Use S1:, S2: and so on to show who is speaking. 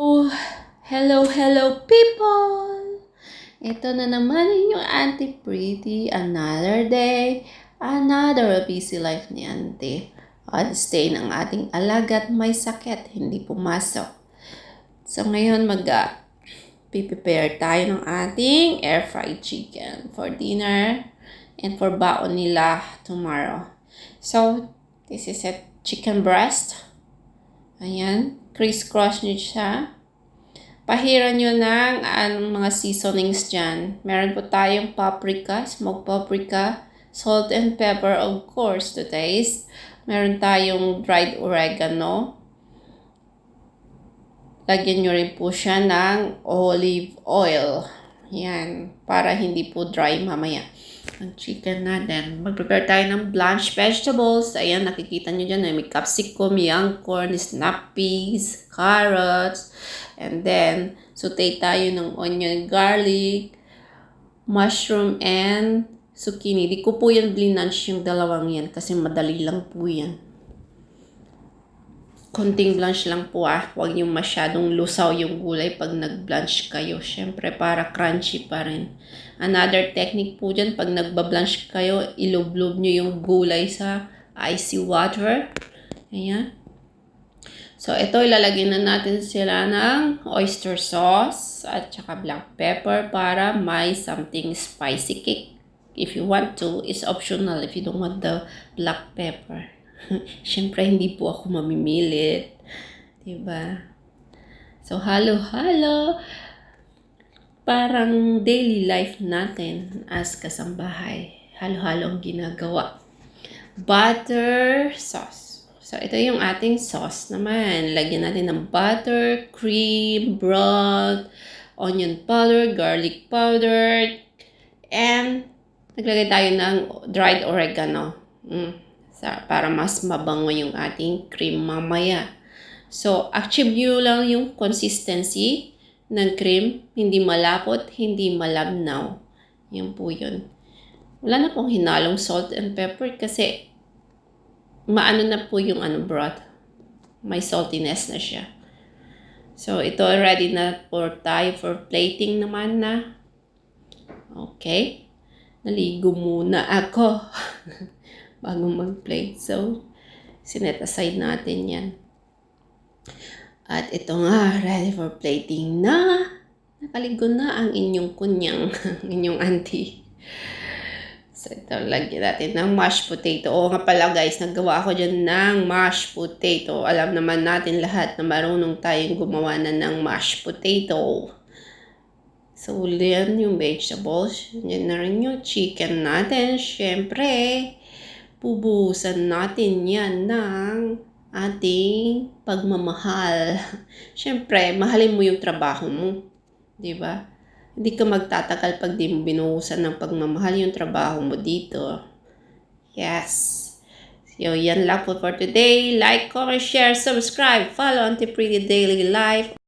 S1: Oh, hello people! Ito na naman yung Auntie Pretty. Another day, another busy life ni Auntie. On stay ng ating alaga at may sakit, hindi pumasok. So ngayon prepare tayo ng ating air fried chicken for dinner and for baon nila tomorrow. So this is a chicken breast. Ayan, criss-cross nyo siya. Pahiran nyo ng mga seasonings dyan. Meron po tayong paprika, smoked paprika, salt and pepper of course to taste. Meron tayong dried oregano. Lagyan nyo rin po siya ng olive oil. Yan, para hindi po dry mamaya. Ang chicken natin. Mag-prepare tayo ng blanched vegetables. Ayan, nakikita nyo dyan. May capsicum, young corn, snap peas, carrots. And then, saute tayo ng onion, garlic, mushroom, and zucchini. Di ko po yan blinanch yung dalawang yan kasi madali lang po yan. Konting blanch lang po Huwag yung masyadong lusaw yung gulay pag nag-blanch kayo. Siyempre para crunchy pa rin. Another technique po dyan, pag nagba-blanch kayo, ilublob nyo yung gulay sa icy water. Ayan. So ito, ilalagay na natin sila ng oyster sauce at saka black pepper para may something spicy kick. If you want to, it's optional if you don't want the black pepper. Siyempre, hindi po ako mamimilit. Diba? So, halo-halo. Parang daily life natin as kasambahay. Halo-halo ang ginagawa. Butter sauce. So, ito yung ating sauce naman. Lagyan natin ng butter, cream, broth, onion powder, garlic powder, and naglagay tayo ng dried oregano. Para mas mabango yung ating cream mamaya. So, achieve nyo lang yung consistency ng cream. Hindi malapot, hindi malabnaw. Yan po yun. Wala na pong hinalong salt and pepper kasi maano na po yung broth. May saltiness na siya. So, ito ready na tayo for plating naman na. Okay. Naligo muna ako. Bago mag-plate. So, sinet aside natin yan. At ito nga, ready for plating na. Nakaligo na ang inyong kunyang, inyong auntie. So, ito, lagyan natin ng mashed potato. Oo nga pala guys, naggawa ako dyan ng mashed potato. Alam naman natin lahat na marunong tayong gumawa na ng mashed potato. So, yan yung vegetables. Yan na rin yung chicken natin. Siyempre, pubusan natin yan ng ating pagmamahal. Siyempre, mahalin mo yung trabaho mo. Diba? Hindi ka magtatagal pag di mo binuhusan ng pagmamahal yung trabaho mo dito. Yes. So, yan lang po for today. Like, comment, share, subscribe, follow Auntie Pretty Daily Life.